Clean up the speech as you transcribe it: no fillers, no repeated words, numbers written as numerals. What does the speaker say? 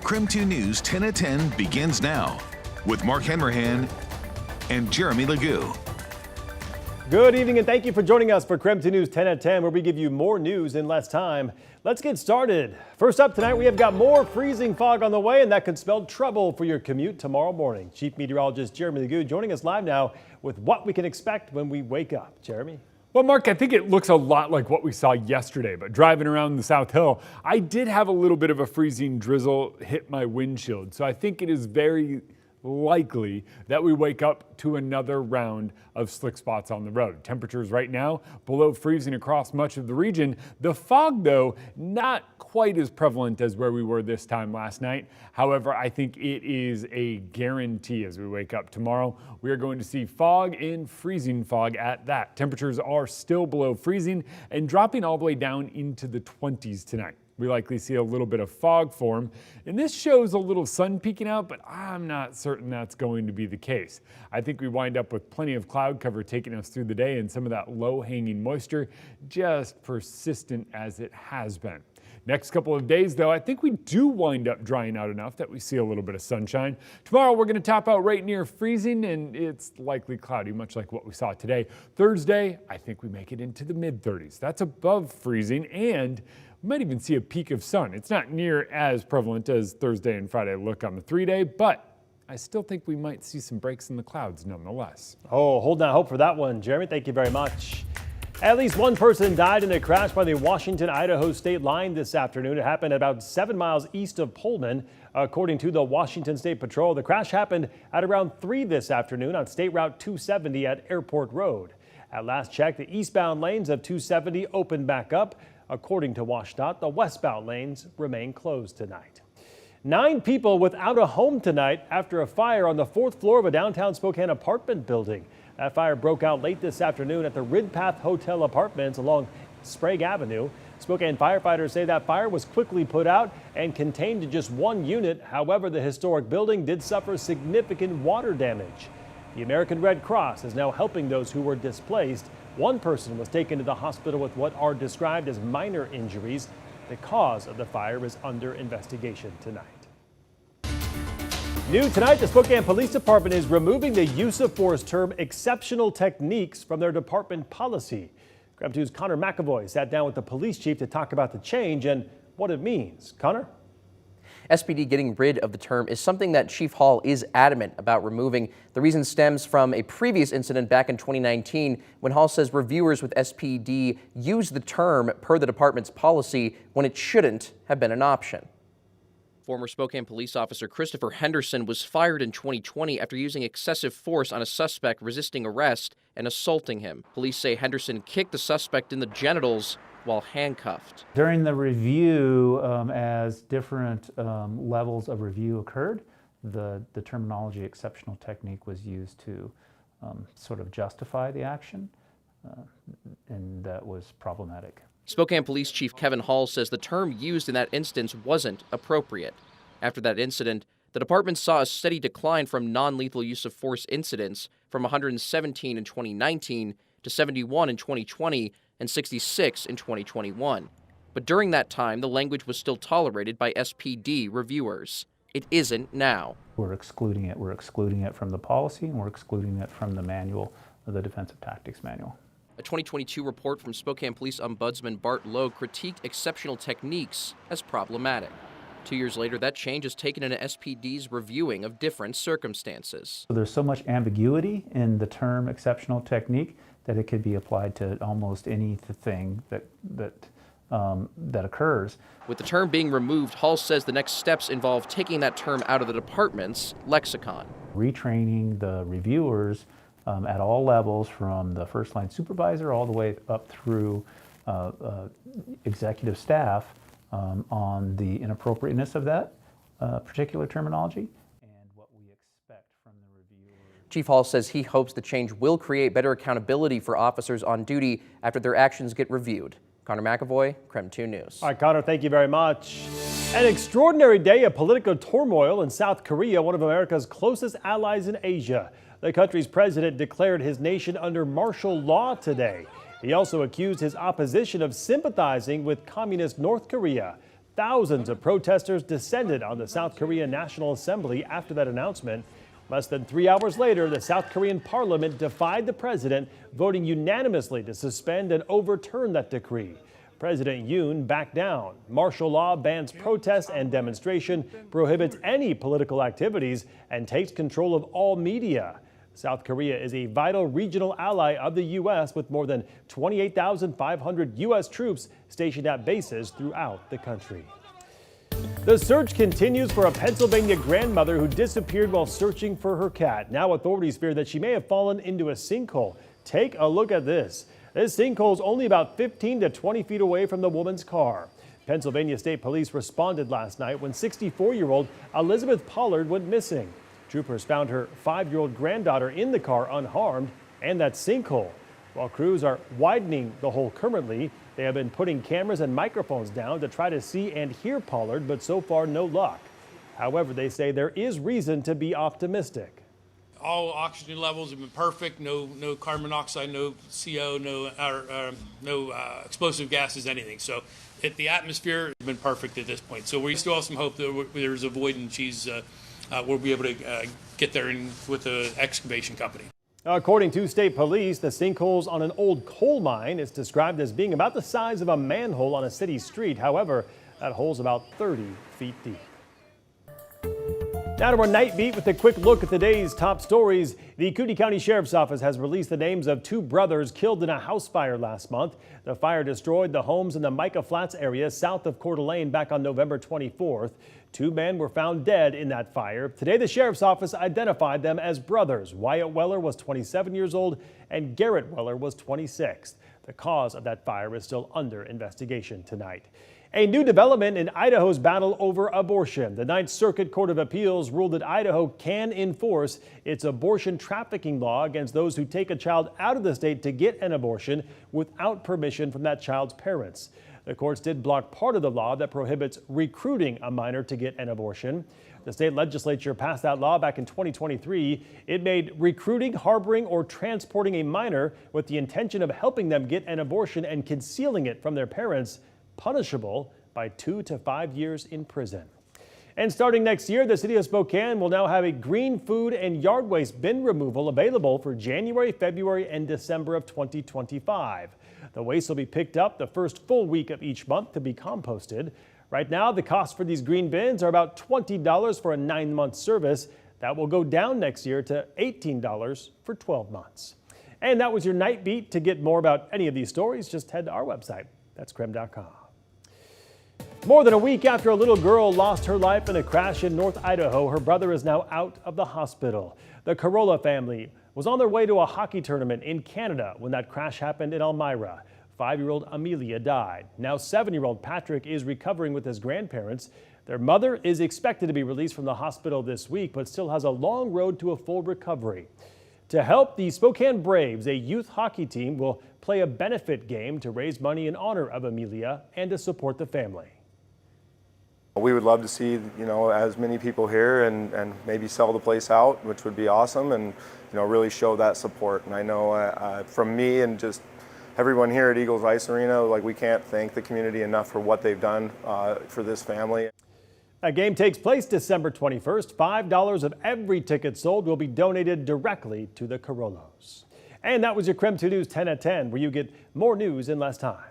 KREM 2 News 10 at 10 begins now with Mark Hanrahan and Jeremy Legoo. Good evening and thank you for joining us for KREM 2 News 10 at 10, where we give you more news in less time. Let's get started. First up tonight, we have got more freezing fog on the way, and that could spell trouble for your commute tomorrow morning. Chief Meteorologist Jeremy Legoo joining us live now with what we can expect when we wake up. Jeremy? Well, Mark, I think it looks a lot like what we saw yesterday, but driving around the South Hill, I did have a little bit of a freezing drizzle hit my windshield. So I think it is very likely that we wake up to another round of slick spots on the road. Temperatures right now below freezing across much of the region. The fog, though, not quite as prevalent as where we were this time last night. However, I think it is a guarantee as we wake up tomorrow. We are going to see fog and freezing fog at that. Temperatures are still below freezing and dropping all the way down into the 20s tonight. We likely see a little bit of fog form, and this shows a little sun peeking out, but I'm not certain that's going to be the case. I think we wind up with plenty of cloud cover taking us through the day and some of that low-hanging moisture just persistent as it has been. Next couple of days, though, I think we do wind up drying out enough that we see a little bit of sunshine. Tomorrow, we're going to top out right near freezing, and it's likely cloudy, much like what we saw today. Thursday, I think we make it into the mid-30s. That's above freezing, and we might even see a peak of sun. It's not near as prevalent as Thursday and Friday look on the 3-day, but I still think we might see some breaks in the clouds nonetheless. Oh, hold on hope for that one, Jeremy. Thank you very much. At least one person died in a crash by the Washington-Idaho state line this afternoon. It happened about 7 miles east of Pullman, according to the Washington State Patrol. The crash happened at around 3 this afternoon on State Route 270 at Airport Road. At last check, the eastbound lanes of 270 opened back up. According to WashDOT, the westbound lanes remain closed tonight. 9 people without a home tonight after a fire on the 4th floor of a downtown Spokane apartment building. That fire broke out late this afternoon at the Ridpath Hotel Apartments along Sprague Avenue. Spokane firefighters say that fire was quickly put out and contained to just one unit. However, the historic building did suffer significant water damage. The American Red Cross is now helping those who were displaced. One person was taken to the hospital with what are described as minor injuries. The cause of the fire is under investigation tonight. New tonight, the Spokane Police Department is removing the use of force term exceptional techniques from their department policy. KREM 2's Connor McAvoy sat down with the police chief to talk about the change and what it means. Connor? SPD getting rid of the term is something that Chief Hall is adamant about removing. The reason stems from a previous incident back in 2019 when Hall says reviewers with SPD used the term per the department's policy when it shouldn't have been an option. Former Spokane police officer Christopher Henderson was fired in 2020 after using excessive force on a suspect resisting arrest and assaulting him. Police say Henderson kicked the suspect in the genitals while handcuffed. During the review, as different levels of review occurred, the terminology exceptional technique was used to sort of justify the action, and that was problematic. Spokane Police Chief Kevin Hall says the term used in that instance wasn't appropriate. After that incident, the department saw a steady decline from non-lethal use of force incidents from 117 in 2019 to 71 in 2020 and 66 in 2021. But during that time, the language was still tolerated by SPD reviewers. It isn't now. We're excluding it. We're excluding it from the policy, and we're excluding it from the manual, the Defensive Tactics Manual. A 2022 report from Spokane Police Ombudsman Bart Lowe critiqued exceptional techniques as problematic. 2 years later, that change has taken into SPD's reviewing of different circumstances. There's so much ambiguity in the term exceptional technique that it could be applied to almost anything that occurs. With the term being removed, Hall says the next steps involve taking that term out of the department's lexicon. Retraining the reviewers at all levels, from the first line supervisor all the way up through executive staff, on the inappropriateness of that particular terminology and what we expect from the reviewers. Chief Hall says he hopes the change will create better accountability for officers on duty after their actions get reviewed. Connor McAvoy, KREM 2 News. All right, Connor, thank you very much. An extraordinary day of political turmoil in South Korea, one of America's closest allies in Asia. The country's president declared his nation under martial law today. He also accused his opposition of sympathizing with communist North Korea. Thousands of protesters descended on the South Korean National Assembly after that announcement. Less than 3 hours later, the South Korean parliament defied the president, voting unanimously to suspend and overturn that decree. President Yoon backed down. Martial law bans protest and demonstration, prohibits any political activities, and takes control of all media. South Korea is a vital regional ally of the U.S. with more than 28,500 U.S. troops stationed at bases throughout the country. The search continues for a Pennsylvania grandmother who disappeared while searching for her cat. Now authorities fear that she may have fallen into a sinkhole. Take a look at this. This sinkhole is only about 15 to 20 feet away from the woman's car. Pennsylvania State Police responded last night when 64-year-old Elizabeth Pollard went missing. Troopers found her 5-year-old granddaughter in the car unharmed and that sinkhole. While crews are widening the hole currently, they have been putting cameras and microphones down to try to see and hear Pollard, but so far no luck. However, they say there is reason to be optimistic. All oxygen levels have been perfect. No carbon monoxide, no CO, no explosive gases, anything. So the atmosphere has been perfect at this point. So we still have some hope that there's a void and we'll be able to get there with the excavation company. According to state police, the sinkholes on an old coal mine is described as being about the size of a manhole on a city street. However, that hole's about 30 feet deep. Now to our night beat with a quick look at today's top stories. The Cooney County Sheriff's Office has released the names of 2 brothers killed in a house fire last month. The fire destroyed the homes in the Micah Flats area south of Coeur d'Alene back on November 24th. 2 men were found dead in that fire. Today, the Sheriff's Office identified them as brothers. Wyatt Weller was 27 years old and Garrett Weller was 26. The cause of that fire is still under investigation tonight. A new development in Idaho's battle over abortion. The Ninth Circuit Court of Appeals ruled that Idaho can enforce its abortion trafficking law against those who take a child out of the state to get an abortion without permission from that child's parents. The courts did block part of the law that prohibits recruiting a minor to get an abortion. The state legislature passed that law back in 2023. It made recruiting, harboring, or transporting a minor with the intention of helping them get an abortion and concealing it from their parents punishable by 2 to 5 years in prison. And starting next year, the city of Spokane will now have a green food and yard waste bin removal available for January, February, and December of 2025. The waste will be picked up the first full week of each month to be composted. Right now, the cost for these green bins are about $20 for a 9-month service. That will go down next year to $18 for 12 months. And that was your Night Beat. To get more about any of these stories, just head to our website. That's KREM.com. More than a week after a little girl lost her life in a crash in North Idaho, her brother is now out of the hospital. The Corollo family was on their way to a hockey tournament in Canada when that crash happened in Elmira. 5-year-old Amelia died. Now 7-year-old Patrick is recovering with his grandparents. Their mother is expected to be released from the hospital this week, but still has a long road to a full recovery. To help, the Spokane Braves, a youth hockey team, will play a benefit game to raise money in honor of Amelia and to support the family. We would love to see, as many people here and maybe sell the place out, which would be awesome, and, really show that support. And I know from me and just everyone here at Eagles Ice Arena, we can't thank the community enough for what they've done for this family. A game takes place December 21st. $5 of every ticket sold will be donated directly to the Corollos. And that was your KREM 2 News 10 at 10, where you get more news in less time.